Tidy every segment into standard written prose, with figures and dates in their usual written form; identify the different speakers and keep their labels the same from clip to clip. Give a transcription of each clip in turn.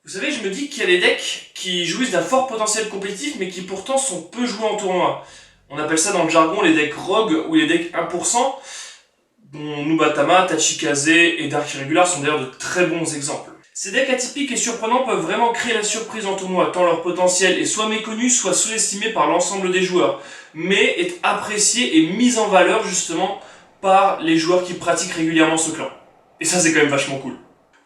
Speaker 1: Vous savez, je me dis qu'il y a des decks qui jouissent d'un fort potentiel compétitif mais qui pourtant sont peu joués en tournoi. On appelle ça dans le jargon les decks rogue ou les decks 1%, dont Nubatama, Tachikaze et Dark Irregular sont d'ailleurs de très bons exemples. Ces decks atypiques et surprenants peuvent vraiment créer la surprise en tournoi, tant leur potentiel est soit méconnu, soit sous-estimé par l'ensemble des joueurs, mais est apprécié et mis en valeur justement par les joueurs qui pratiquent régulièrement ce clan. Et ça c'est quand même vachement cool.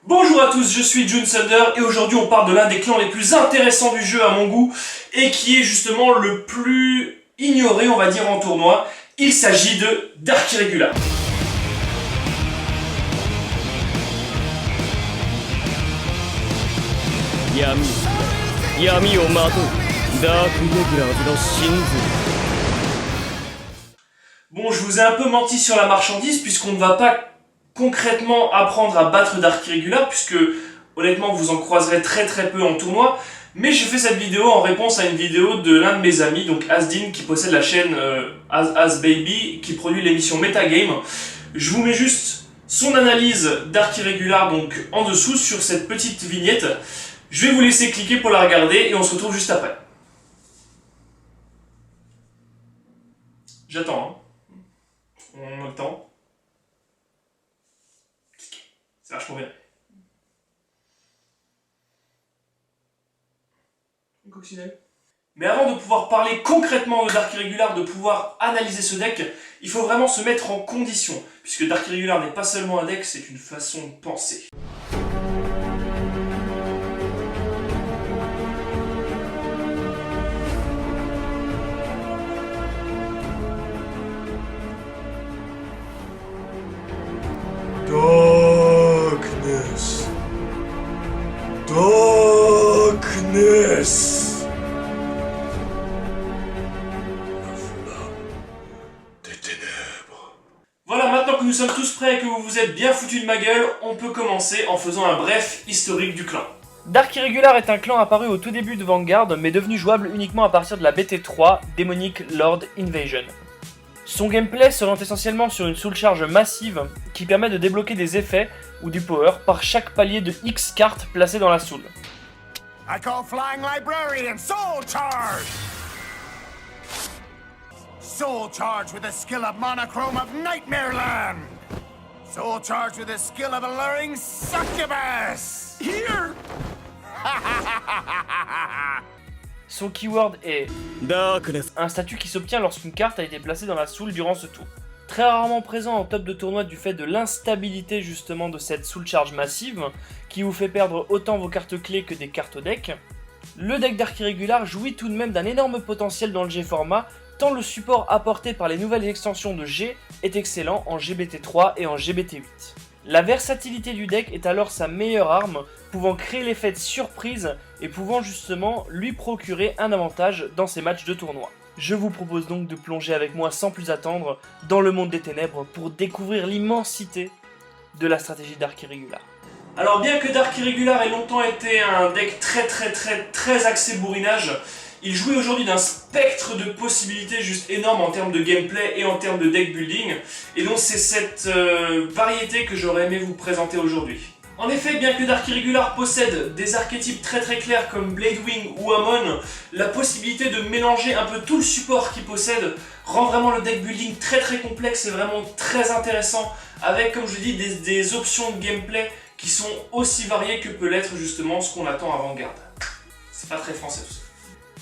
Speaker 1: Bonjour à tous, je suis June Thunder et aujourd'hui on parle de l'un des clans les plus intéressants du jeu à mon goût et qui est justement le plus ignoré on va dire en tournoi. Il s'agit de Dark Irregular. Bon, je vous ai un peu menti sur la marchandise puisqu'on ne va pas concrètement apprendre à battre Dark Irregular puisque honnêtement vous en croiserez très peu en tournoi, mais je fais cette vidéo en réponse à une vidéo de l'un de mes amis, donc Asdin, qui possède la chaîne AsBaby, qui produit l'émission Metagame. Je vous mets juste son analyse Dark Irregular donc en dessous sur cette petite vignette. Je vais vous laisser cliquer pour la regarder et on se retrouve juste après. J'attends, hein. On a le temps. C'est vachement bien. Coccinelle. Mais avant de pouvoir parler concrètement de Dark Irregular, de pouvoir analyser ce deck, il faut vraiment se mettre en condition, puisque Dark Irregular n'est pas seulement un deck, c'est une façon de penser.
Speaker 2: Darkness. Darkness. La flamme des ténèbres.
Speaker 1: Voilà, maintenant que nous sommes tous prêts et que vous vous êtes bien foutus de ma gueule, on peut commencer en faisant un bref historique du clan.
Speaker 3: Dark Irregular est un clan apparu au tout début de Vanguard, mais devenu jouable uniquement à partir de la BT3, Demonic Lord Invasion. Son gameplay s'oriente essentiellement sur une soul charge massive qui permet de débloquer des effets ou du power par chaque palier de X cartes placées dans la soul.
Speaker 4: I call Flying Librarian Soul Charge! Soul Charge with the skill of Monochrome of Nightmare Land! Soul Charge with the skill of Alluring Succubus! Here!
Speaker 3: Son keyword est
Speaker 2: Darkness.
Speaker 3: un statut qui s'obtient lorsqu'une carte a été placée dans la soul durant ce tour. Très rarement présent en top de tournoi du fait de l'instabilité justement de cette soul charge massive, qui vous fait perdre autant vos cartes clés que des cartes au deck, le deck Dark Irregular jouit tout de même d'un énorme potentiel dans le G-format, tant le support apporté par les nouvelles extensions de G est excellent en GBT3 et en GBT8. La versatilité du deck est alors sa meilleure arme, pouvant créer l'effet de surprise et pouvant justement lui procurer un avantage dans ses matchs de tournoi. Je vous propose donc de plonger avec moi sans plus attendre dans le monde des ténèbres pour découvrir l'immensité de la stratégie Dark Irregular.
Speaker 1: Alors bien que Dark Irregular ait longtemps été un deck très axé bourrinage, il jouit aujourd'hui d'un spectre de possibilités juste énorme en termes de gameplay et en termes de deck building, et donc c'est cette variété que j'aurais aimé vous présenter aujourd'hui. En effet, bien que Dark Irregular possède des archétypes très clairs comme Bladewing ou Amon, la possibilité de mélanger un peu tout le support qu'il possède rend vraiment le deck building très complexe et vraiment très intéressant, avec comme je dis des options de gameplay qui sont aussi variées que peut l'être justement ce qu'on attend à Vanguard. C'est pas très français tout ça.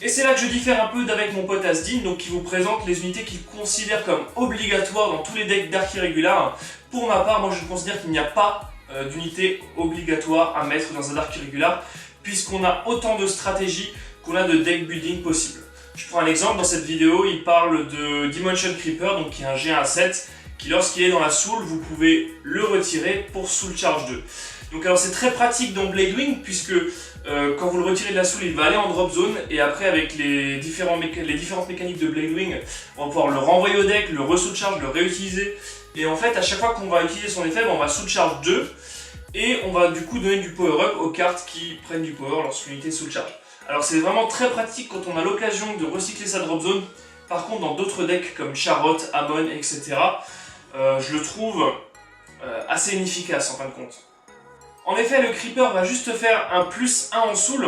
Speaker 1: Et c'est là que je diffère un peu d'avec mon pote Asdin, donc qui vous présente les unités qu'il considère comme obligatoires dans tous les decks Dark Irregular. Pour ma part, moi je considère qu'il n'y a pas d'unité obligatoire à mettre dans un Dark Irregular, puisqu'on a autant de stratégies qu'on a de deck building possible. Je prends un exemple, dans cette vidéo, il parle de Dimension Creeper, donc qui est un G1-7, qui lorsqu'il est dans la soul, vous pouvez le retirer pour Soul Charge 2. Donc alors c'est très pratique dans Bladewing, puisque quand vous le retirez de la soul, il va aller en drop zone, et après avec les différentes mécaniques de Bladewing, on va pouvoir le renvoyer au deck, le re-soul charge, le réutiliser, et en fait à chaque fois qu'on va utiliser son effet, on va soul charge 2, et on va du coup donner du power up aux cartes qui prennent du power lorsqu'une unité soul charge. Alors c'est vraiment très pratique quand on a l'occasion de recycler sa drop zone. Par contre dans d'autres decks comme Charot, Amon, etc. Je le trouve assez inefficace en fin de compte. En effet, le Creeper va juste faire un +1 en soul,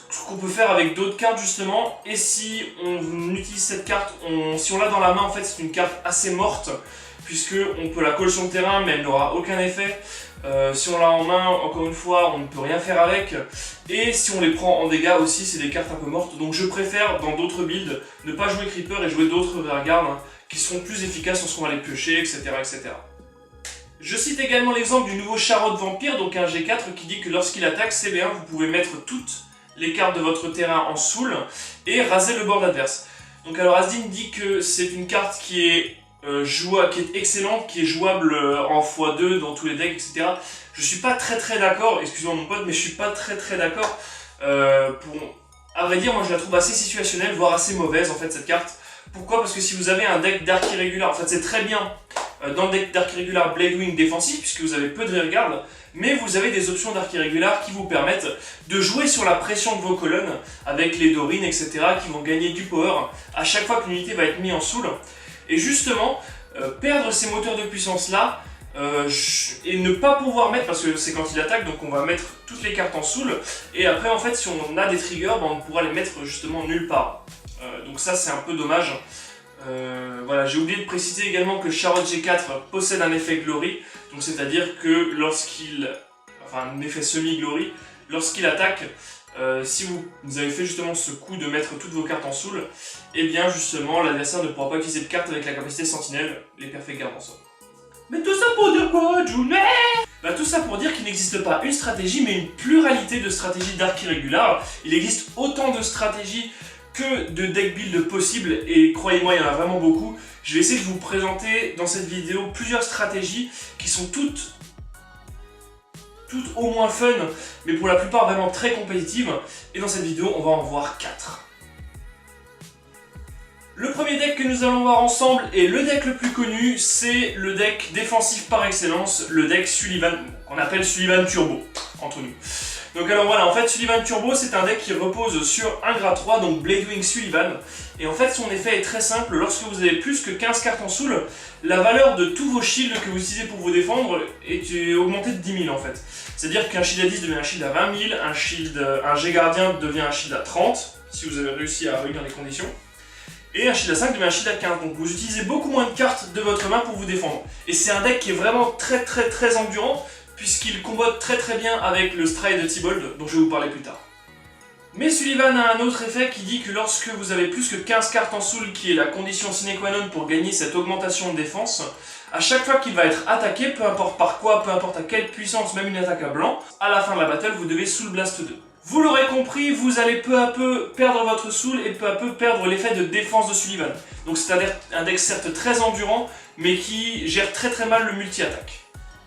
Speaker 1: ce qu'on peut faire avec d'autres cartes justement, et si on utilise cette carte, si on l'a dans la main, en fait c'est une carte assez morte, puisque on peut la coller sur le terrain, mais elle n'aura aucun effet. Si on l'a en main, encore une fois, on ne peut rien faire avec. Et si on les prend en dégâts aussi, c'est des cartes un peu mortes. Donc je préfère, dans d'autres builds, ne pas jouer Creeper et jouer d'autres rearguards qui seront plus efficaces lorsqu'on va les piocher, etc., etc. Je cite également l'exemple du nouveau Charrot Vampire, donc un G4 qui dit que lorsqu'il attaque, c'est bien, vous pouvez mettre toutes les cartes de votre terrain en soul et raser le board adverse. Donc alors Asdin dit que c'est une carte qui est qui est excellente, qui est jouable en x2 dans tous les decks, etc. Je suis pas très d'accord, excusez-moi mon pote, mais je suis pas très d'accord. À vrai dire, moi je la trouve assez situationnelle, voire assez mauvaise en fait cette carte. Pourquoi? Parce que si vous avez un deck Dark Irregular, en fait c'est très bien dans le deck Dark Irregular Bladewing défensif, puisque vous avez peu de rearguard, mais vous avez des options Dark Irregular qui vous permettent de jouer sur la pression de vos colonnes, avec les Dorines, etc., qui vont gagner du power à chaque fois que l'unité va être mise en soul. Et justement, perdre ces moteurs de puissance là, et ne pas pouvoir mettre, parce que c'est quand il attaque, donc on va mettre toutes les cartes en soul, et après en fait si on a des triggers, on pourra les mettre justement nulle part. Donc ça c'est un peu dommage. Voilà, j'ai oublié de préciser également que Charrot G4 possède un effet Glory, donc c'est-à-dire que un effet semi-Glory, lorsqu'il attaque, si vous avez fait justement ce coup de mettre toutes vos cartes en soul, et bien justement l'adversaire ne pourra pas utiliser de cartes avec la capacité sentinelle, les Perfect Guard en soul. Mais tout ça pour dire quoi, June? Bah tout ça pour dire qu'il n'existe pas une stratégie, mais une pluralité de stratégies Dark Irregular. Il existe autant de stratégies que de deck build possibles, et croyez-moi, il y en a vraiment beaucoup. Je vais essayer de vous présenter dans cette vidéo plusieurs stratégies qui sont toutes au moins fun, mais pour la plupart vraiment très compétitives. Et dans cette vidéo, on va en voir 4. Le premier deck que nous allons voir ensemble, et le deck le plus connu, c'est le deck défensif par excellence, le deck Sullivan, qu'on appelle Sullivan Turbo, entre nous. Donc alors voilà, en fait Sullivan Turbo c'est un deck qui repose sur un gras 3, donc Bladewing Sullivan. Et en fait son effet est très simple, lorsque vous avez plus que 15 cartes en soul, la valeur de tous vos shields que vous utilisez pour vous défendre est augmentée de 10 000 en fait. C'est-à-dire qu'un shield à 10 devient un shield à 20 000, un G gardien devient un shield à 30, si vous avez réussi à réunir les conditions. Et un shield à 5 devient un shield à 15, donc vous utilisez beaucoup moins de cartes de votre main pour vous défendre. Et c'est un deck qui est vraiment très endurant, puisqu'il combote très bien avec le Stride de Tybalt, dont je vais vous parler plus tard. Mais Sullivan a un autre effet qui dit que lorsque vous avez plus que 15 cartes en soul, qui est la condition sine qua non pour gagner cette augmentation de défense, à chaque fois qu'il va être attaqué, peu importe par quoi, peu importe à quelle puissance, même une attaque à blanc, à la fin de la battle, vous devez Soul Blast 2. Vous l'aurez compris, vous allez peu à peu perdre votre soul et peu à peu perdre l'effet de défense de Sullivan. Donc c'est un deck certes très endurant, mais qui gère très mal le multi-attaque.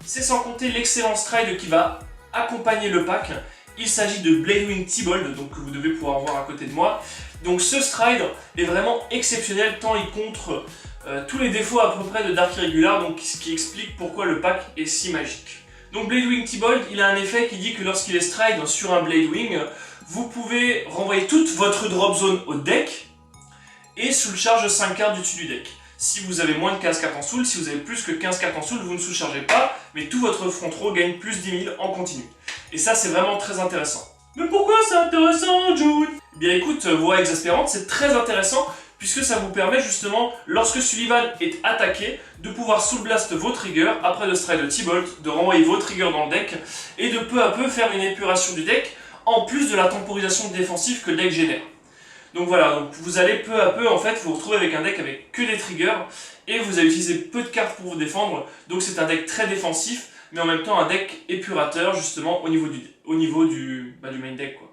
Speaker 1: C'est sans compter l'excellent Stride qui va accompagner le pack. Il s'agit de Bladewing Tybalt, donc que vous devez pouvoir voir à côté de moi. Donc ce Stride est vraiment exceptionnel, tant il contre tous les défauts à peu près de Dark Irregular, donc ce qui explique pourquoi le pack est si magique. Donc Bladewing Tybalt, il a un effet qui dit que lorsqu'il est Stride sur un Bladewing, vous pouvez renvoyer toute votre drop zone au deck et sous charge 5 cartes du dessus du deck. Si vous avez moins de 15 cartes en soul, si vous avez plus que 15 cartes en soul, vous ne sous-chargez pas, mais tout votre front row gagne plus 10 000 en continu. Et ça, c'est vraiment très intéressant. Mais pourquoi c'est intéressant, June? Eh bien écoute, voix exaspérante, c'est très intéressant, puisque ça vous permet justement, lorsque Sullivan est attaqué, de pouvoir Soul Blast vos triggers, après le Stride de Tybalt, de renvoyer vos triggers dans le deck, et de peu à peu faire une épuration du deck, en plus de la temporisation défensive que le deck génère. Donc voilà, donc vous allez peu à peu en fait vous retrouver avec un deck avec que des triggers et vous allez utiliser peu de cartes pour vous défendre, donc c'est un deck très défensif mais en même temps un deck épurateur justement au niveau du main deck quoi.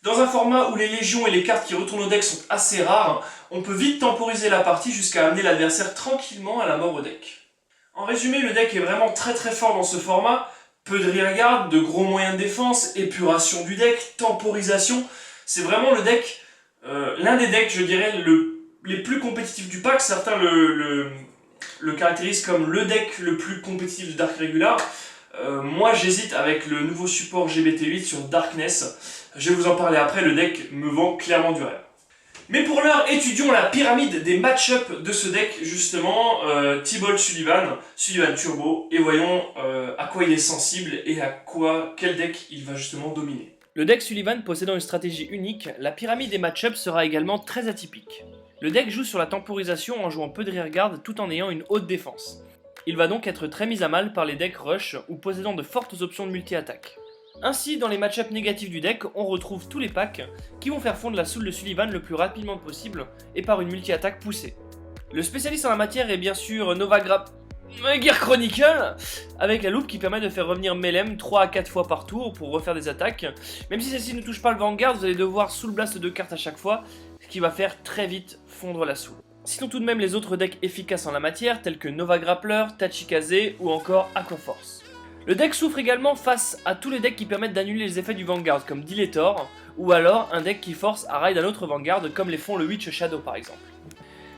Speaker 1: Dans un format où les légions et les cartes qui retournent au deck sont assez rares, on peut vite temporiser la partie jusqu'à amener l'adversaire tranquillement à la mort au deck. En résumé, le deck est vraiment très fort dans ce format, peu de rearguard, de gros moyens de défense, épuration du deck, temporisation, c'est vraiment le deck l'un des decks, je dirais, les plus compétitifs du pack. Certains le caractérisent comme le deck le plus compétitif de Dark Irregular. Moi, j'hésite avec le nouveau support GBT8 sur Darkness. Je vais vous en parler après, le deck me vend clairement du rêve. Mais pour l'heure, étudions la pyramide des match-up de ce deck, justement, Tibalt Sullivan, Sullivan Turbo, et voyons à quoi il est sensible et quel deck il va justement dominer.
Speaker 3: Le deck Sullivan possédant une stratégie unique, la pyramide des match-ups sera également très atypique. Le deck joue sur la temporisation en jouant peu de rearguard tout en ayant une haute défense. Il va donc être très mis à mal par les decks rush ou possédant de fortes options de multi-attaque. Ainsi, dans les match-ups négatifs du deck, on retrouve tous les packs qui vont faire fondre la soul de Sullivan le plus rapidement possible et par une multi-attaque poussée. Le spécialiste en la matière est bien sûr Gear Chronicle, avec la loupe qui permet de faire revenir Melem 3 à 4 fois par tour pour refaire des attaques. Même si celle-ci ne touche pas le Vanguard, vous allez devoir soul blast 2 cartes à chaque fois, ce qui va faire très vite fondre la soul. Sinon tout de même les autres decks efficaces en la matière, tels que Nova Grappler, Tachikaze ou encore Aquaforce. Le deck souffre également face à tous les decks qui permettent d'annuler les effets du Vanguard, comme Dilator, ou alors un deck qui force à raid un autre Vanguard, comme les font le Witch Shadow par exemple.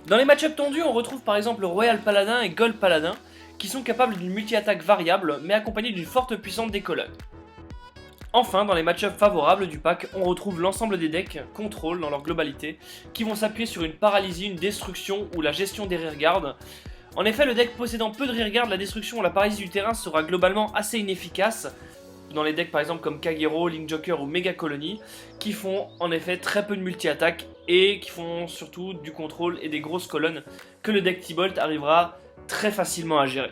Speaker 3: Dans les match-ups tendus, on retrouve par exemple Royal Paladin et Gold Paladin, qui sont capables d'une multi-attaque variable, mais accompagnée d'une forte puissance des colonnes. Enfin, dans les match-ups favorables du pack, on retrouve l'ensemble des decks contrôle dans leur globalité, qui vont s'appuyer sur une paralysie, une destruction ou la gestion des rearguards. En effet, le deck possédant peu de rearguard, la destruction ou la paralysie du terrain sera globalement assez inefficace, dans les decks par exemple comme Kagero, Link Joker ou Mega Colony, qui font en effet très peu de multi-attaque et qui font surtout du contrôle et des grosses colonnes que le deck Tibalt arrivera très facilement à gérer.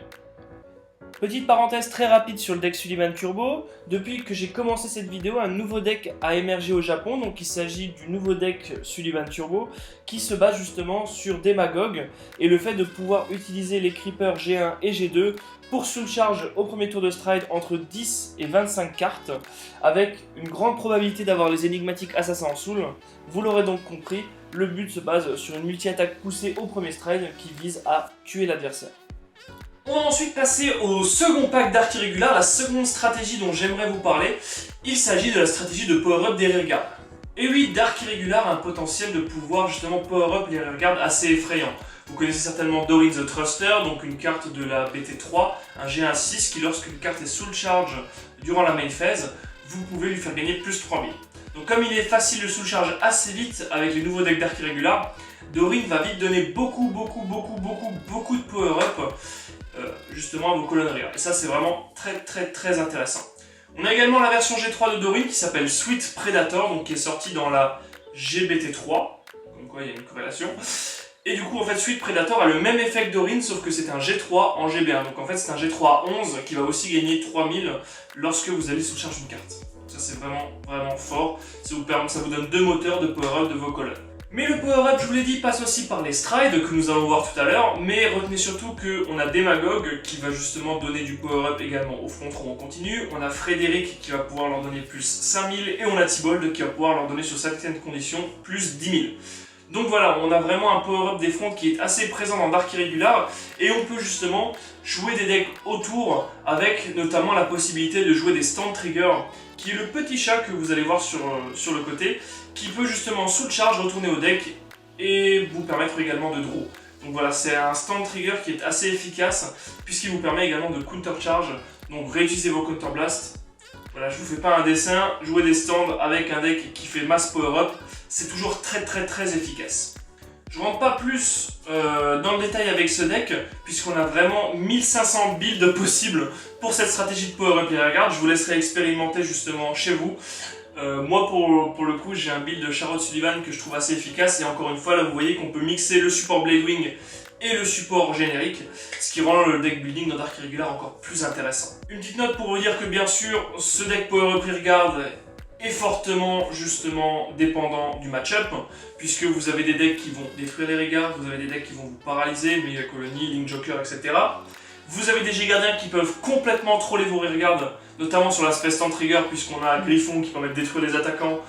Speaker 3: Petite parenthèse très rapide sur le deck Sullivan Turbo, depuis que j'ai commencé cette vidéo, un nouveau deck a émergé au Japon, donc il s'agit du nouveau deck Sullivan Turbo, qui se base justement sur Demagogue, et le fait de pouvoir utiliser les Creepers G1 et G2 pour soul charge au premier tour de stride entre 10 et 25 cartes, avec une grande probabilité d'avoir les énigmatiques assassins en soul. Vous l'aurez donc compris, le but se base sur une multi-attaque poussée au premier stride qui vise à tuer l'adversaire.
Speaker 1: On va ensuite passer au second pack d'Arc Irrégular, la seconde stratégie dont j'aimerais vous parler. Il s'agit de la stratégie de power-up des rearguards. Et oui, Dark Irrégular a un potentiel de pouvoir justement power-up les rearguards assez effrayant. Vous connaissez certainement Dorin the Thruster, donc une carte de la BT3, un G1 6 qui lorsqu'une carte est soul charge durant la main phase, vous pouvez lui faire gagner plus 3000. Donc comme il est facile de soul charge assez vite avec les nouveaux decks d'Arc Irrégular, Dorin va vite donner beaucoup de power-up justement à vos colonnes rear. Et ça c'est vraiment très intéressant. On a également la version G3 de Dorin qui s'appelle Sweet Predator, donc qui est sortie dans la GBT3, comme quoi il y a une corrélation. Et du coup en fait Sweet Predator a le même effet que Dorin, sauf que c'est un G3 en GB1. Donc en fait c'est un G3 à 11 qui va aussi gagner 3000 lorsque vous allez sous-charge une carte. Ça c'est vraiment fort, ça vous donne 2 moteurs de power-up de vos colonnes. Mais le power-up, je vous l'ai dit, passe aussi par les strides que nous allons voir tout à l'heure, mais retenez surtout qu'on a Demagogue qui va justement donner du power-up également au front row en continu, on a Frédéric qui va pouvoir leur donner plus 5000, et on a Tibalt qui va pouvoir leur donner sur certaines conditions plus 10 000. Donc voilà, on a vraiment un power-up des fronts qui est assez présent dans Dark Irrégular, et on peut justement jouer des decks autour, avec notamment la possibilité de jouer des stand triggers, qui est le petit chat que vous allez voir sur le côté, qui peut justement soul charge retourner au deck et vous permettre également de draw. Donc voilà, c'est un stand trigger qui est assez efficace puisqu'il vous permet également de counter charge, donc réutiliser vos counter blast. Voilà, je vous fais pas un dessin, jouer des stands avec un deck qui fait masse power up, c'est toujours très efficace. Je rentre pas plus dans le détail avec ce deck puisqu'on a vraiment 1500 builds possibles pour cette stratégie de power up et rearguard. Je vous laisserai expérimenter justement chez vous. Moi pour le coup j'ai un build de Charlotte Sullivan que je trouve assez efficace et encore une fois là vous voyez qu'on peut mixer le support Bladewing et le support générique, ce qui rend le deck building dans Dark Irrégular encore plus intéressant. Une petite note pour vous dire que bien sûr ce deck Power Up Rearguard est fortement justement dépendant du match-up, puisque vous avez des decks qui vont détruire les rearguards, vous avez des decks qui vont vous paralyser, Mega Colony, Link Joker, etc. Vous avez des G-Gardiens qui peuvent complètement troller vos rearguards, notamment sur l'aspect stand trigger, puisqu'on a Griffon qui permet de détruire les attaquants,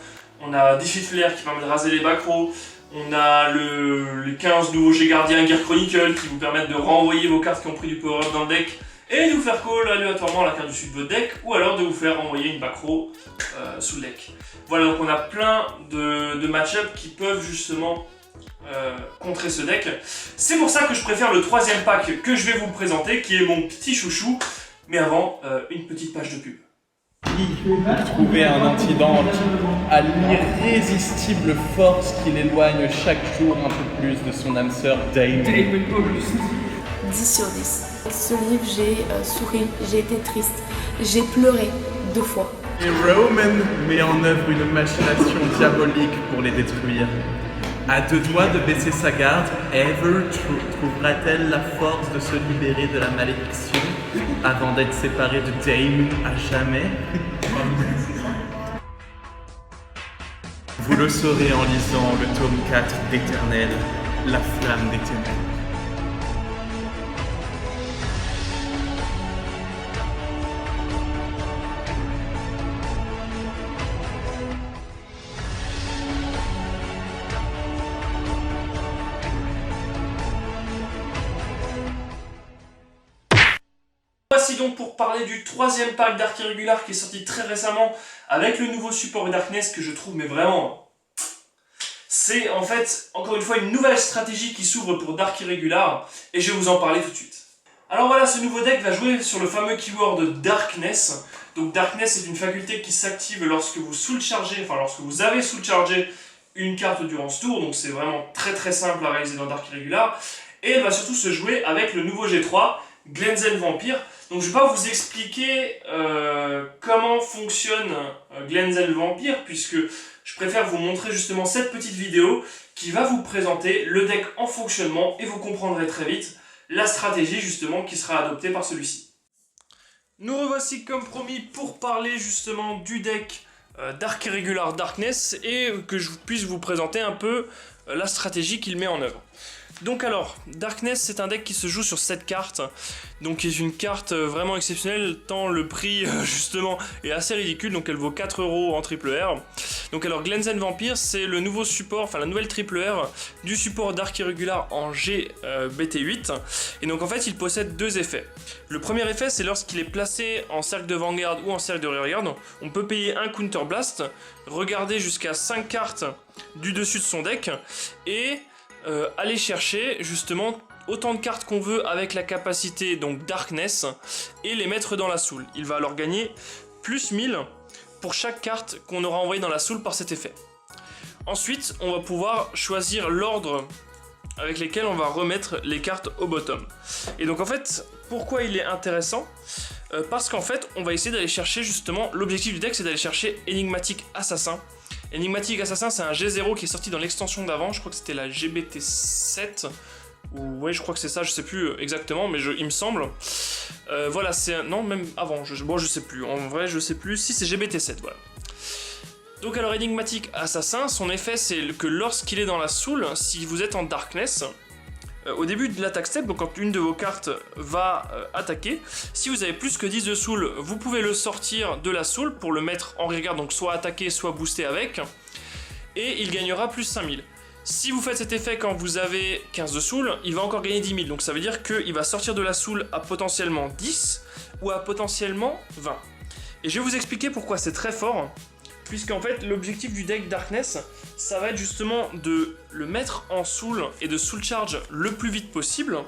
Speaker 1: on a Defeat Flare qui permet de raser les back rows, on a les 15 nouveaux G-Gardiens Gear Chronicle qui vous permettent de renvoyer vos cartes qui ont pris du power-up dans le deck, et de vous faire call aléatoirement la carte du dessus de votre deck, ou alors de vous faire renvoyer une back row sous le deck. Voilà, donc on a plein de match-up qui peuvent justement contrer ce deck. C'est pour ça que je préfère le troisième pack que je vais vous présenter, qui est mon petit chouchou. Mais avant, une petite page de pub.
Speaker 5: Trouver un antidote à l'irrésistible force qui l'éloigne chaque jour un peu plus de son âme sœur Damon.
Speaker 6: 10 sur 10. Ce livre, j'ai souri, j'ai été triste, j'ai pleuré 2 fois.
Speaker 5: Et Roman met en œuvre une machination diabolique pour les détruire. À 2 doigts de baisser sa garde, Ever trouvera-t-elle la force de se libérer de la malédiction avant d'être séparée de Damon à jamais? Vous le saurez en lisant le tome 4 d'Éternel, La Flamme des Ténèbres.
Speaker 1: Voici donc pour parler du 3e pack d'Arc Irregular qui est sorti très récemment avec le nouveau support Darkness que je trouve mais vraiment... C'est en fait, encore une fois, une nouvelle stratégie qui s'ouvre pour Dark Irregular et je vais vous en parler tout de suite. Alors voilà, ce nouveau deck va jouer sur le fameux keyword Darkness. Donc Darkness est une faculté qui s'active lorsque vous soulchargez, enfin lorsque vous avez soulchargé une carte durant ce tour. Donc c'est vraiment très simple à réaliser dans Dark Irregular. Et elle va surtout se jouer avec le nouveau G3, Glennzen Vampire. Donc je ne vais pas vous expliquer comment fonctionne Glennzen Vampire, puisque je préfère vous montrer justement cette petite vidéo qui va vous présenter le deck en fonctionnement et vous comprendrez très vite la stratégie justement qui sera adoptée par celui-ci. Nous revoici comme promis pour parler justement du deck Dark Irregular Darkness et que je puisse vous présenter un peu la stratégie qu'il met en œuvre. Donc alors, Darkness c'est un deck qui se joue sur 7 cartes, donc qui est une carte vraiment exceptionnelle tant le prix justement est assez ridicule, donc elle vaut 4 € en triple R. Donc alors Glennzen Vampire c'est le nouveau support, enfin la nouvelle triple R du support Dark Irregular en GBT8, et donc en fait il possède 2 effets. Le premier effet c'est lorsqu'il est placé en cercle de Vanguard ou en cercle de Rearguard, on peut payer un Counter Blast, regarder jusqu'à 5 cartes du dessus de son deck, et aller chercher justement autant de cartes qu'on veut avec la capacité donc Darkness et les mettre dans la soul. Il va alors gagner plus 1000 pour chaque carte qu'on aura envoyée dans la soul par cet effet. Ensuite, on va pouvoir choisir l'ordre avec lesquels on va remettre les cartes au bottom. Et donc en fait, pourquoi il est intéressant ? Parce qu'en fait, on va essayer d'aller chercher justement, l'objectif du deck c'est d'aller chercher Enigmatic Assassin. Enigmatic Assassin c'est un G0 qui est sorti dans l'extension d'avant, je crois que c'était la GBT7, ou ouais je crois que c'est ça, je sais plus exactement, mais il me semble. Voilà, c'est non même avant, bon je sais plus, en vrai je sais plus, si c'est GBT7, voilà. Donc alors Enigmatic Assassin, son effet c'est que lorsqu'il est dans la soul, si vous êtes en Darkness, au début de l'attaque step, donc quand une de vos cartes va attaquer, si vous avez plus que 10 de soul, vous pouvez le sortir de la soul pour le mettre en rearguard, donc soit attaquer, soit booster avec, et il gagnera plus 5000. Si vous faites cet effet quand vous avez 15 de soul, il va encore gagner 10 000, donc ça veut dire qu'il va sortir de la soul à potentiellement 10 ou à potentiellement 20. Et je vais vous expliquer pourquoi c'est très fort, puisqu'en fait l'objectif du deck Darkness, ça va être justement de le mettre en soul et de soul charge le plus vite possible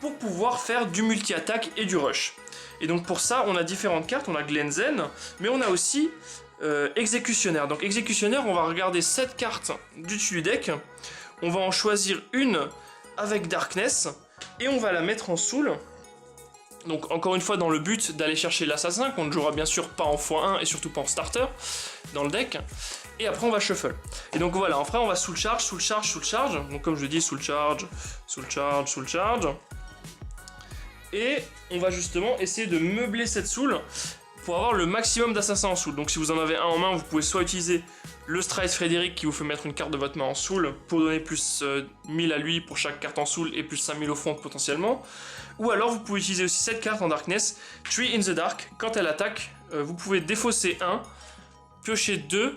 Speaker 1: pour pouvoir faire du multi-attaque et du rush. Et donc pour ça, on a différentes cartes, on a Glennzen, mais on a aussi Exécutionnaire. Donc Exécutionnaire, on va regarder 7 cartes du dessus du deck, on va en choisir une avec Darkness et on va la mettre en soul. Donc encore une fois dans le but d'aller chercher l'assassin, qu'on ne jouera bien sûr pas en x1 et surtout pas en starter dans le deck. Et après on va shuffle. Et donc voilà, après on va soul charge. Donc comme je dis, soul charge. Et on va justement essayer de meubler cette soul pour avoir le maximum d'assassins en soul. Donc si vous en avez un en main, vous pouvez soit utiliser le Stride Frédéric qui vous fait mettre une carte de votre main en soul pour donner plus 1000 à lui pour chaque carte en soul et plus 5000 au front potentiellement. Ou alors vous pouvez utiliser aussi cette carte en Darkness, Tree in the Dark. Quand elle attaque, vous pouvez défausser 1, piocher 2,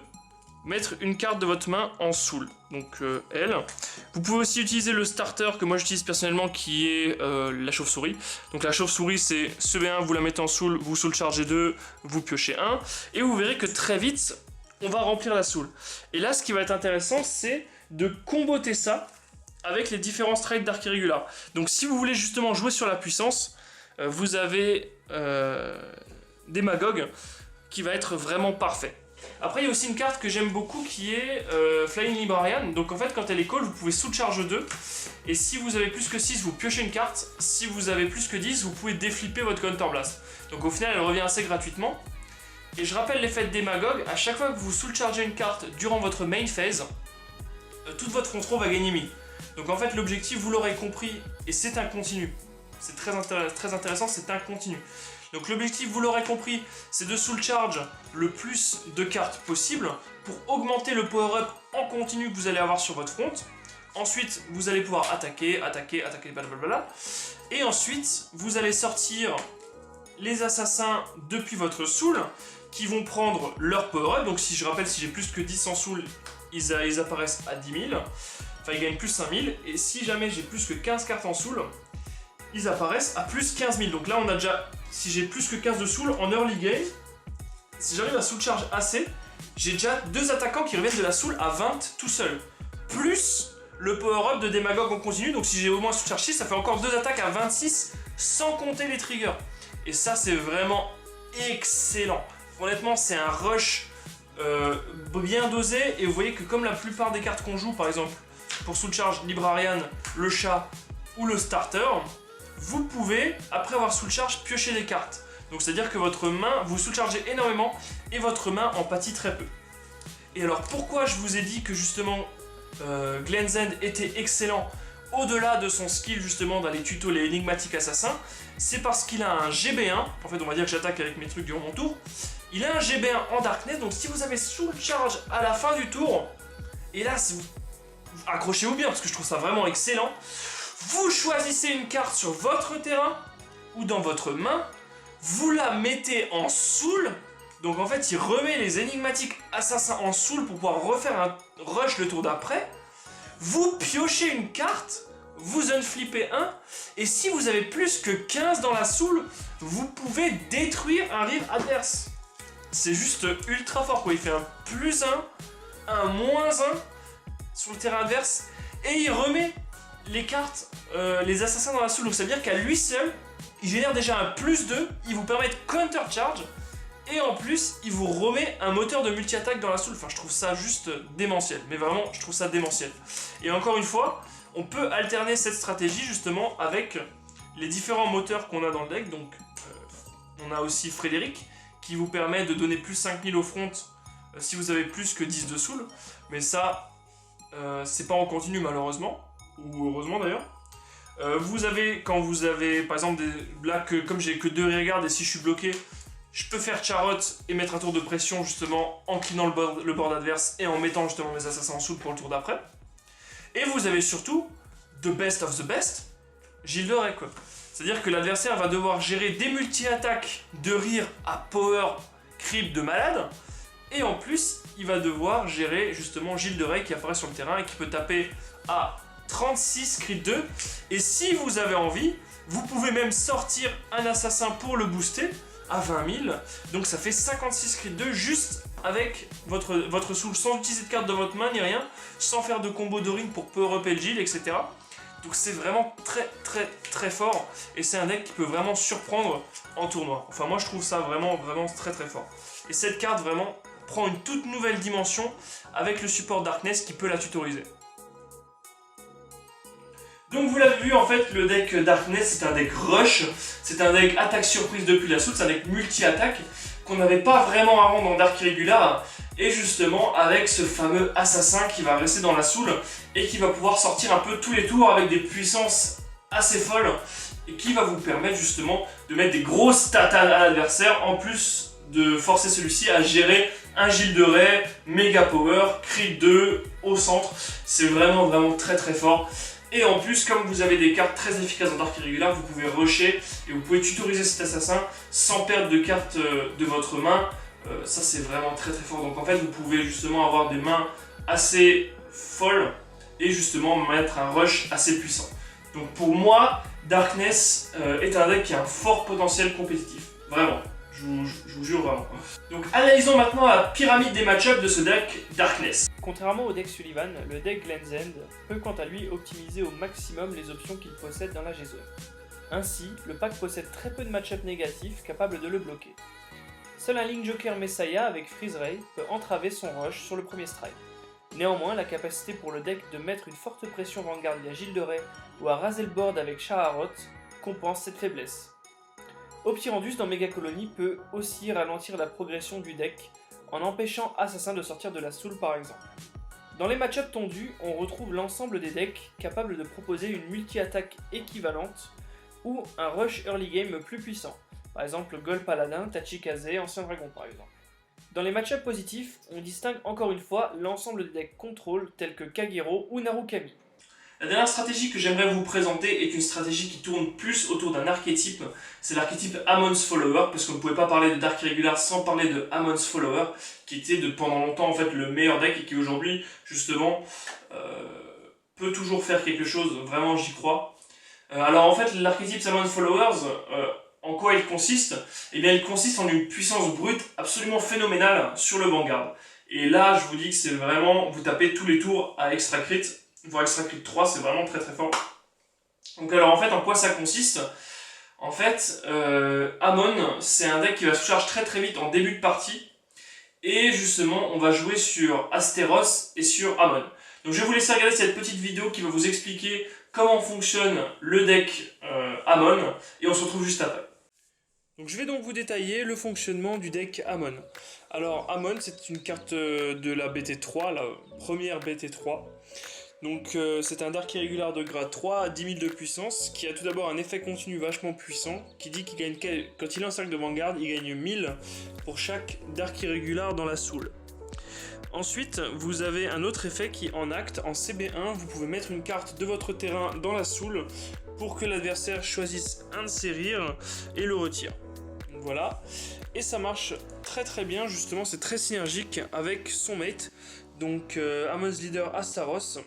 Speaker 1: mettre une carte de votre main en soul. Donc elle. Vous pouvez aussi utiliser le starter que moi j'utilise personnellement qui est la chauve-souris. Donc la chauve-souris c'est ce B1, vous la mettez en soul, vous soul chargez 2, vous piochez 1. Et vous verrez que très vite, on va remplir la soul. Et là ce qui va être intéressant c'est de comboter ça avec les différents strikes d'Arc Irregular. Donc si vous voulez justement jouer sur la puissance, vous avez des Magog qui va être vraiment parfait. Après, il y a aussi une carte que j'aime beaucoup qui est Flying Librarian. Donc en fait, quand elle est call, vous pouvez soul charge 2. Et si vous avez plus que 6, vous piochez une carte. Si vous avez plus que 10, vous pouvez déflipper votre Counterblast. Donc au final, elle revient assez gratuitement. Et je rappelle l'effet de Démagogue, à chaque fois que vous soul chargez une carte durant votre main phase, toute votre front row va gagner 1000. Donc en fait, l'objectif, vous l'aurez compris, et c'est un continu. C'est très intéressant, c'est un continu. Donc l'objectif, vous l'aurez compris, c'est de soul charge le plus de cartes possible pour augmenter le power-up en continu que vous allez avoir sur votre front. Ensuite, vous allez pouvoir attaquer, blablabla. Et ensuite, vous allez sortir les assassins depuis votre soul qui vont prendre leur power-up. Donc si je rappelle, si j'ai plus que 10 en soul, ils apparaissent à 10 000. Enfin, ils gagnent plus 5000. Et si jamais j'ai plus que 15 cartes en soul, ils apparaissent à plus 15 000. Donc là, on a déjà... Si j'ai plus que 15 de soul en early game, si j'arrive à soul charge assez, j'ai déjà 2 attaquants qui reviennent de la soul à 20 tout seul. Plus le power-up de Démagogue en continu. Donc si j'ai au moins soul charge 6, ça fait encore 2 attaques à 26 sans compter les triggers. Et ça, c'est vraiment excellent. Honnêtement, c'est un rush bien dosé. Et vous voyez que comme la plupart des cartes qu'on joue, par exemple, pour soul charge Librarian, le chat ou le starter, vous pouvez, après avoir soul charge, piocher des cartes. Donc c'est-à-dire que votre main, vous soul chargez énormément et votre main en pâtit très peu. Et alors pourquoi je vous ai dit que justement Glenzend était excellent au-delà de son skill justement d'aller tuto les énigmatiques assassins, c'est parce qu'il a un GB1, en fait on va dire que j'attaque avec mes trucs durant mon tour, il a un GB1 en Darkness, donc si vous avez soul charge à la fin du tour, et là accrochez-vous bien parce que je trouve ça vraiment excellent, vous choisissez une carte sur votre terrain ou dans votre main, vous la mettez en soul, donc en fait il remet les énigmatiques assassins en soul pour pouvoir refaire un rush le tour d'après, vous piochez une carte, vous unflippez un, et si vous avez plus que 15 dans la soul, vous pouvez détruire un rive adverse. C'est juste ultra fort quoi, il fait un +1, un -1 sur le terrain adverse, et il remet les cartes, les assassins dans la soul, donc ça veut dire qu'à lui seul, il génère déjà un +2, il vous permet de counter charge, et en plus, il vous remet un moteur de multi-attaque dans la soul. Enfin, je trouve ça juste démentiel, mais vraiment, je trouve ça démentiel. Et encore une fois, on peut alterner cette stratégie justement avec les différents moteurs qu'on a dans le deck. Donc, on a aussi Frédéric, qui vous permet de donner plus 5000 au front si vous avez plus que 10 de soul, mais ça, c'est pas en continu malheureusement, ou heureusement d'ailleurs. Vous avez, quand vous avez par exemple là comme j'ai que 2 regards et si je suis bloqué, je peux faire Charot et mettre un tour de pression justement en cleanant le board adverse et en mettant justement mes assassins en soul pour le tour d'après. Et vous avez surtout the best of the best, Gilles de Rais quoi. C'est-à-dire que l'adversaire va devoir gérer des multi-attaques de rire à power creep de malade. Et en plus, il va devoir gérer justement Gilles de Rais qui apparaît sur le terrain et qui peut taper à 36 crit 2. Et si vous avez envie, vous pouvez même sortir un assassin pour le booster à 20 000. Donc ça fait 56 crit 2 juste avec votre soul, sans utiliser de carte de votre main ni rien, sans faire de combo de ring pour power up Gilles, etc. Donc c'est vraiment très très très fort et c'est un deck qui peut vraiment surprendre en tournoi. Enfin moi je trouve ça vraiment très très fort. Et cette carte vraiment prend une toute nouvelle dimension avec le support Darkness qui peut la tutoriser. Donc vous l'avez vu en fait, le deck Darkness c'est un deck rush, c'est un deck attaque surprise depuis la soul, c'est un deck multi-attaque qu'on n'avait pas vraiment avant dans Dark Irregular. Et justement avec ce fameux assassin qui va rester dans la soul et qui va pouvoir sortir un peu tous les tours avec des puissances assez folles et qui va vous permettre justement de mettre des grosses stats à l'adversaire en plus de forcer celui-ci à gérer un Gilles de Rais, méga power, crit 2 au centre. C'est vraiment très très fort. Et en plus, comme vous avez des cartes très efficaces dans Dark Irregular, vous pouvez rusher et vous pouvez tutoriser cet assassin sans perdre de cartes de votre main. Ça c'est vraiment très très fort, donc en fait vous pouvez justement avoir des mains assez folles et justement mettre un rush assez puissant. Donc pour moi, Darkness est un deck qui a un fort potentiel compétitif, vraiment, je vous jure vraiment. Donc analysons maintenant la pyramide des match-ups de ce deck Darkness.
Speaker 3: Contrairement au deck Sullivan, le deck Glenzend peut quant à lui optimiser au maximum les options qu'il possède dans la G-Zone. Ainsi, le pack possède très peu de match-ups négatifs capables de le bloquer. Seul un Link Joker Messiah avec Freeze Ray peut entraver son rush sur le premier strike. Néanmoins, la capacité pour le deck de mettre une forte pression Vanguard via Gilderay ou à raser le board avec Shaharot compense cette faiblesse. Optyrandus dans Mega Colony peut aussi ralentir la progression du deck en empêchant Assassin de sortir de la soul par exemple. Dans les match-ups tondus, on retrouve l'ensemble des decks capables de proposer une multi-attaque équivalente ou un rush early game plus puissant, par exemple Gold Paladin, Tachikaze, Ancien Dragon par exemple. Dans les match-ups positifs, on distingue encore une fois l'ensemble des decks contrôle tels que Kagero ou Narukami.
Speaker 1: La dernière stratégie que j'aimerais vous présenter est une stratégie qui tourne plus autour d'un archétype, c'est l'archétype Amon's Follower, parce qu'on ne pouvait pas parler de Dark Irregular sans parler de Amon's Follower, qui était pendant longtemps en fait le meilleur deck et qui aujourd'hui justement peut toujours faire quelque chose, vraiment j'y crois. Alors en fait l'archétype Amon's Followers, en quoi il consiste? Eh bien il consiste en une puissance brute absolument phénoménale sur le Vanguard. Et là je vous dis que c'est vraiment, vous tapez tous les tours à extra crit, voire extra crit 3, c'est vraiment très très fort. Donc alors en fait en quoi ça consiste? En fait Amon c'est un deck qui va se charge très très vite en début de partie. Et justement on va jouer sur Asteros et sur Amon. Donc je vais vous laisser regarder cette petite vidéo qui va vous expliquer comment fonctionne le deck Amon. Et on se retrouve juste après.
Speaker 3: Donc je vais donc vous détailler le fonctionnement du deck Amon. Alors Amon c'est une carte de la BT3, la première BT3. Donc c'est un Dark Irregular de grade 3 à 10 000 de puissance qui a tout d'abord un effet continu vachement puissant qui dit qu'il gagne, quand il est en cercle de Vanguard, il gagne 1000 pour chaque Dark Irregular dans la soul. Ensuite, vous avez un autre effet qui en acte, en CB1, vous pouvez mettre une carte de votre terrain dans la soul pour que l'adversaire choisisse un de ses rires et le retire. Voilà, et ça marche très très bien, justement c'est très synergique avec son mate, donc Amon's Leader Astaros.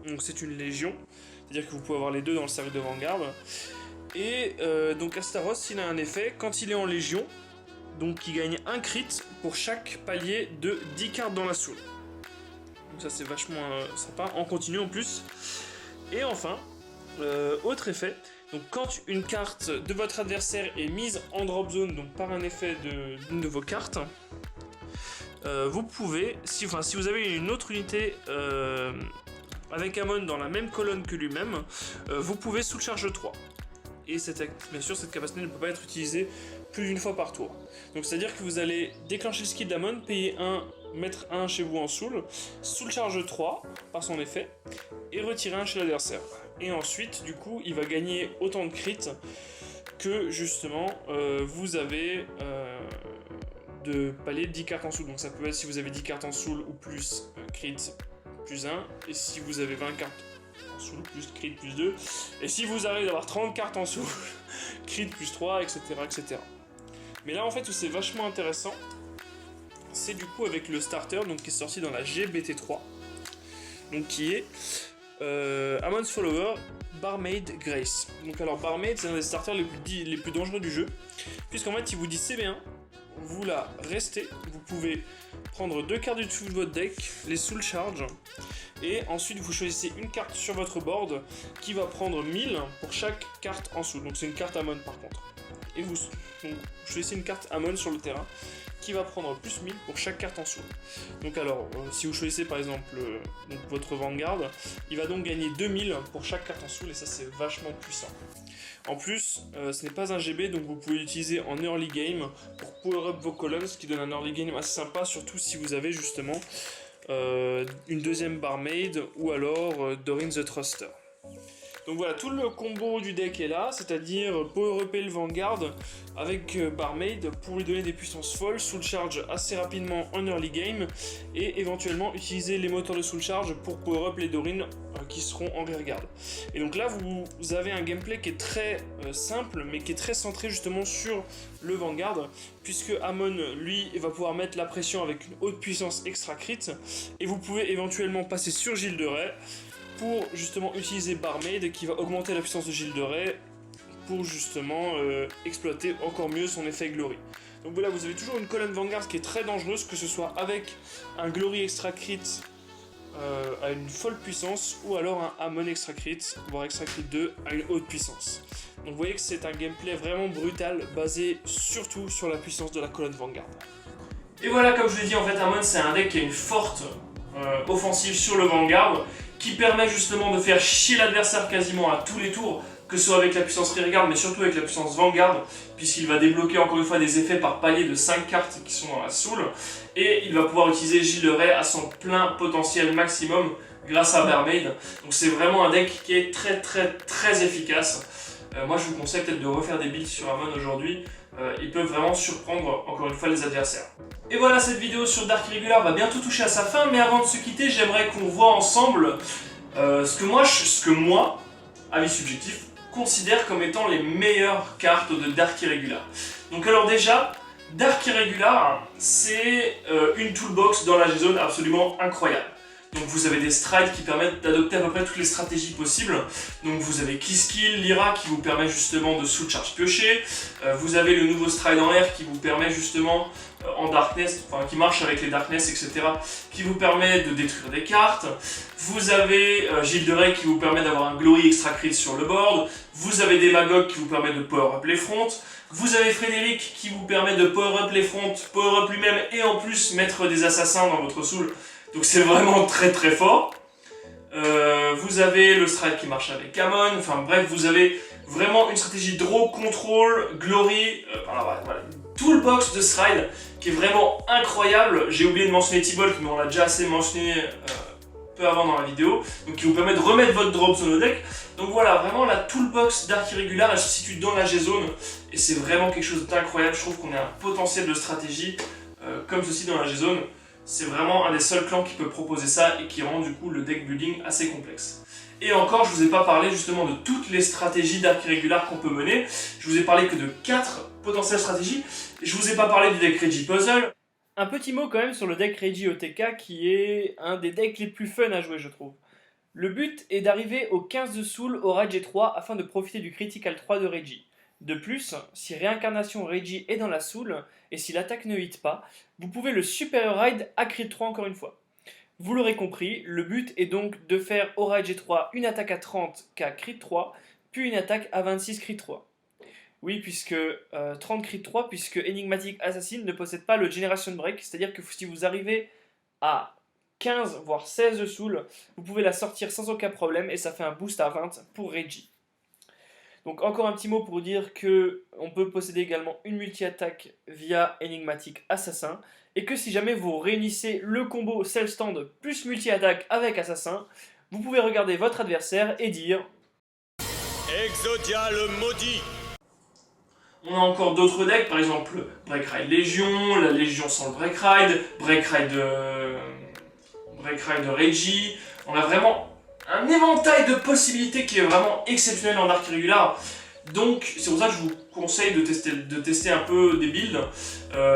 Speaker 3: Donc c'est une légion, c'est-à-dire que vous pouvez avoir les deux dans le cercle de Vanguard. Et donc Astaros, il a un effet, quand il est en légion, donc il gagne un crit pour chaque palier de 10 cartes dans la soul. Donc ça c'est vachement sympa, en continu en plus. Et enfin, autre effet, donc quand une carte de votre adversaire est mise en drop zone, donc par un effet d'une de vos cartes, vous pouvez, si vous avez une autre unité avec Amon dans la même colonne que lui-même, vous pouvez sous charge 3. Et bien sûr, cette capacité ne peut pas être utilisée plus d'une fois par tour. Donc c'est à dire que vous allez déclencher le skill d'Amon, payer 1, mettre 1 chez vous en soul charge 3 par son effet, et retirer 1 chez l'adversaire. Et ensuite, du coup, il va gagner autant de crits que justement vous avez de palier de 10 cartes en soul. Donc ça peut être si vous avez 10 cartes en soul ou plus crit plus 1, et si vous avez 20 cartes en soul, plus crit plus 2, et si vous arrivez d'avoir 30 cartes en soul, crit plus 3, etc., etc. Mais là en fait où c'est vachement intéressant, c'est du coup avec le starter donc, qui est sorti dans la GBT3, donc qui est Amon's Follower Barmaid Grace. Donc alors Barmaid c'est un des starters les plus dangereux du jeu, puisqu'en fait il vous dit CB1, vous la restez, vous pouvez prendre 2 cartes du dessous de votre deck, les soul charge, et ensuite vous choisissez une carte sur votre board qui va prendre 1000 pour chaque carte en soul. Donc c'est une carte Amon par contre. Et vous choisissez une carte Amon sur le terrain qui va prendre plus 1000 pour chaque carte en soul. Donc alors, si vous choisissez par exemple votre Vanguard, il va donc gagner 2000 pour chaque carte en soul, et ça c'est vachement puissant. En plus, ce n'est pas un GB, donc vous pouvez l'utiliser en early game pour power up vos columns, ce qui donne un early game assez sympa, surtout si vous avez justement une deuxième Barmaid ou alors Dorin the Thruster. Donc voilà, tout le combo du deck est là, c'est-à-dire power up le Vanguard avec Barmaid pour lui donner des puissances folles, soul charge assez rapidement en early game, et éventuellement utiliser les moteurs de soul charge pour power up les Dorin qui seront en rearguard. Et donc là vous avez un gameplay qui est très simple, mais qui est très centré justement sur le Vanguard, puisque Amon lui va pouvoir mettre la pression avec une haute puissance extra crit, et vous pouvez éventuellement passer sur Gilderay pour justement utiliser Barmaid qui va augmenter la puissance de Gilderay pour justement exploiter encore mieux son effet Glory. Donc voilà, vous avez toujours une colonne Vanguard qui est très dangereuse, que ce soit avec un Glory extra crit
Speaker 1: à une folle puissance, ou alors un Amon Extra Crit, voire Extra Crit 2 à une haute puissance. Donc vous voyez que c'est un gameplay vraiment brutal, basé surtout sur la puissance de la colonne Vanguard. Et voilà, comme je l'ai dit, en fait, Amon c'est un deck qui a une forte offensive sur le Vanguard, qui permet justement de faire chier l'adversaire quasiment à tous les tours, que ce soit avec la puissance Rearguard, mais surtout avec la puissance Vanguard, puisqu'il va débloquer encore une fois des effets par palier de 5 cartes qui sont dans la soul, et il va pouvoir utiliser Gilles de Rais à son plein potentiel maximum grâce à Mermaid. Donc c'est vraiment un deck qui est très efficace. Moi je vous conseille peut-être de refaire des builds sur Amon aujourd'hui, ils peuvent vraiment surprendre encore une fois les adversaires. Et voilà, cette vidéo sur Dark Irregular va bientôt toucher à sa fin, mais avant de se quitter, j'aimerais qu'on voit ensemble ce que moi, avis subjectif, considère comme étant les meilleures cartes de Dark Irregular. Donc alors déjà, Dark Irregular, c'est une toolbox dans la G-Zone absolument incroyable. Donc vous avez des strides qui permettent d'adopter à peu près toutes les stratégies possibles. Donc vous avez Kiskill, Lyra qui vous permet justement de soul charge piocher. Vous avez le nouveau stride en air qui vous permet justement en Darkness, enfin qui marche avec les Darkness, etc. qui vous permet de détruire des cartes. Vous avez Gilles de Rais qui vous permet d'avoir un Glory Extra Crit sur le board. Vous avez des Magog qui vous permet de power up les fronts. Vous avez Frédéric qui vous permet de power up les fronts, power up lui-même et en plus mettre des assassins dans votre soul. Donc c'est vraiment très fort. Vous avez le stride qui marche avec Amon. Enfin bref, vous avez vraiment une stratégie draw, control, glory. Voilà, toolbox de stride qui est vraiment incroyable. J'ai oublié de mentionner T-Bolt, mais on l'a déjà assez mentionné peu avant dans la vidéo. Donc qui vous permet de remettre votre drop sur le deck. Donc voilà, vraiment la toolbox Dark Irregular, elle se situe dans la G-Zone. Et c'est vraiment quelque chose d'incroyable. Je trouve qu'on a un potentiel de stratégie comme ceci dans la G-Zone. C'est vraiment un des seuls clans qui peut proposer ça et qui rend du coup le deck building assez complexe. Et encore, je vous ai pas parlé justement de toutes les stratégies Dark Irregular qu'on peut mener. Je vous ai parlé que de 4 potentielles stratégies. Et je vous ai pas parlé du deck Reggie Puzzle.
Speaker 3: Un petit mot quand même sur le deck Reggie OTK qui est un des decks les plus fun à jouer je trouve. Le but est d'arriver au 15 de soul au Rage 3 afin de profiter du Critical 3 de Reggie. De plus, si réincarnation Reggie est dans la soul, et si l'attaque ne hit pas, vous pouvez le Superior Ride à crit 3 encore une fois. Vous l'aurez compris, le but est donc de faire au Rage 3 une attaque à 30 qu'à crit 3, puis une attaque à 26 crit 3. Oui, puisque 30 crit 3, puisque Enigmatic Assassin ne possède pas le Generation Break, c'est-à-dire que si vous arrivez à 15 voire 16 de soul, vous pouvez la sortir sans aucun problème et ça fait un boost à 20 pour Reggie. Donc encore un petit mot pour dire que on peut posséder également une multi-attaque via Enigmatic Assassin et que si jamais vous réunissez le combo self-stand plus multi-attaque avec Assassin, vous pouvez regarder votre adversaire et dire
Speaker 2: Exodia le maudit.
Speaker 1: On a encore d'autres decks, par exemple Break Ride Légion, la Légion sans le Break Ride de Reggie. On a vraiment un éventail de possibilités qui est vraiment exceptionnel en Dark Irregular. Donc c'est pour ça que je vous conseille de tester un peu des builds.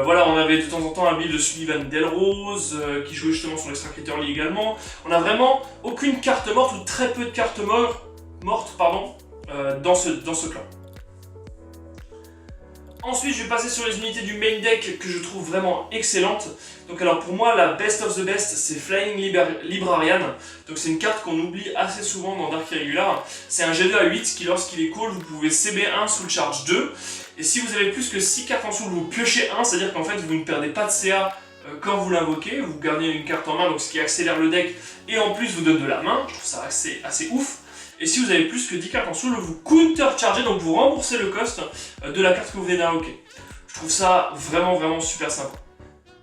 Speaker 1: Voilà, on avait de temps en temps un build de Sullivan Delrose qui jouait justement sur l'Extra Critter League également. On a vraiment aucune carte morte ou très peu de cartes mortes dans ce clan. Ensuite, je vais passer sur les unités du main deck que je trouve vraiment excellentes. Donc alors pour moi, la best of the best, c'est Flying Librarian. Donc c'est une carte qu'on oublie assez souvent dans Dark Irregular. C'est un G2 à 8 qui, lorsqu'il est call, vous pouvez CB1 soul charge 2. Et si vous avez plus que 6 cartes en soul, vous piochez 1, c'est-à-dire qu'en fait vous ne perdez pas de CA quand vous l'invoquez. Vous gardez une carte en main, donc ce qui accélère le deck et en plus vous donne de la main. Je trouve ça assez ouf. Et si vous avez plus que 10 cartes en soul, vous counter-chargez, donc vous remboursez le cost de la carte que vous venez d'invoquer. Je trouve ça vraiment super sympa.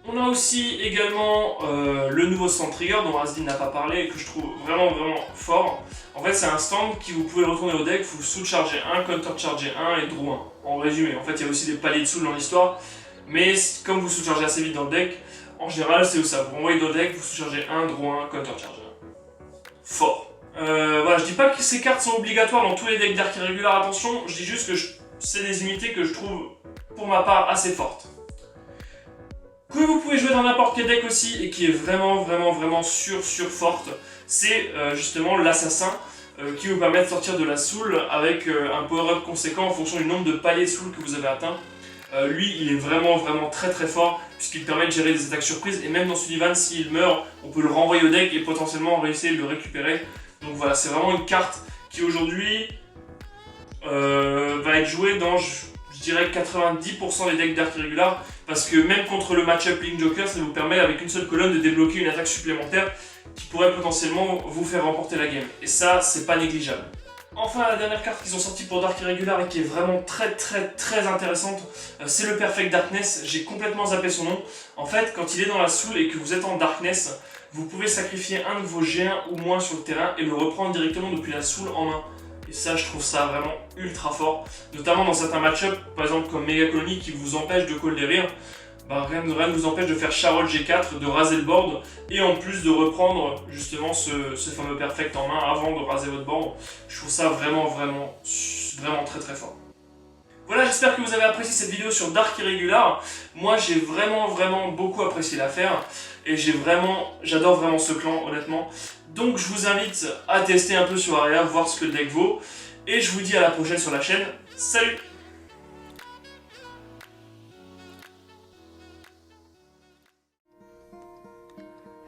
Speaker 1: On a aussi également le nouveau stand trigger dont Asdin n'a pas parlé et que je trouve vraiment fort. En fait, c'est un stand qui vous pouvez retourner au deck, vous soul-chargez 1, counter-chargez 1 et draw 1. En résumé, en fait, il y a aussi des paliers de soul dans l'histoire, mais comme vous soul-chargez assez vite dans le deck, en général, c'est ça. Vous renvoyez dans le deck, vous soul-chargez 1, draw 1, counter-chargez 1. Fort. Voilà, je dis pas que ces cartes sont obligatoires dans tous les decks Dark Irregular, attention, je dis juste que c'est des unités que je trouve, pour ma part, assez fortes. Que vous pouvez jouer dans n'importe quel deck aussi, et qui est vraiment forte, c'est justement l'assassin, qui vous permet de sortir de la soul avec un power-up conséquent en fonction du nombre de paliers de soul que vous avez atteint. Lui, il est vraiment très très fort puisqu'il permet de gérer des attaques surprises et même dans Sullivan, s'il meurt, on peut le renvoyer au deck et potentiellement réussir à le récupérer. Donc voilà, c'est vraiment une carte qui aujourd'hui va être jouée dans, je dirais, 90% des decks Dark Irregular parce que même contre le match-up Link Joker, ça vous permet avec une seule colonne de débloquer une attaque supplémentaire qui pourrait potentiellement vous faire remporter la game. Et ça, c'est pas négligeable. Enfin, la dernière carte qu'ils ont sortie pour Dark Irregular et qui est vraiment très intéressante, c'est le Perfect Darkness. J'ai complètement zappé son nom. En fait, quand il est dans la soul et que vous êtes en Darkness, vous pouvez sacrifier un de vos G1 ou moins sur le terrain et le reprendre directement depuis la soul en main. Et ça, je trouve ça vraiment ultra fort. Notamment dans certains match-ups, par exemple comme Mega Colony qui vous empêche de call des rires. Bah, rien ne vous empêche de faire Charol G4, de raser le board et en plus de reprendre justement ce fameux perfect en main avant de raser votre board. Je trouve ça vraiment très fort. Voilà, j'espère que vous avez apprécié cette vidéo sur Dark Irregular. Moi j'ai vraiment beaucoup apprécié l'affaire et j'adore vraiment ce clan honnêtement. Donc je vous invite à tester un peu sur Aria, voir ce que le deck vaut. Et je vous dis à la prochaine sur la chaîne. Salut!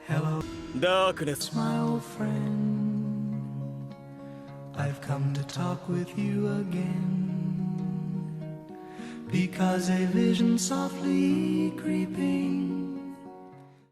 Speaker 7: Hello,
Speaker 2: Darkness.
Speaker 7: my old friend. I've come to talk with you again, because a vision softly creeping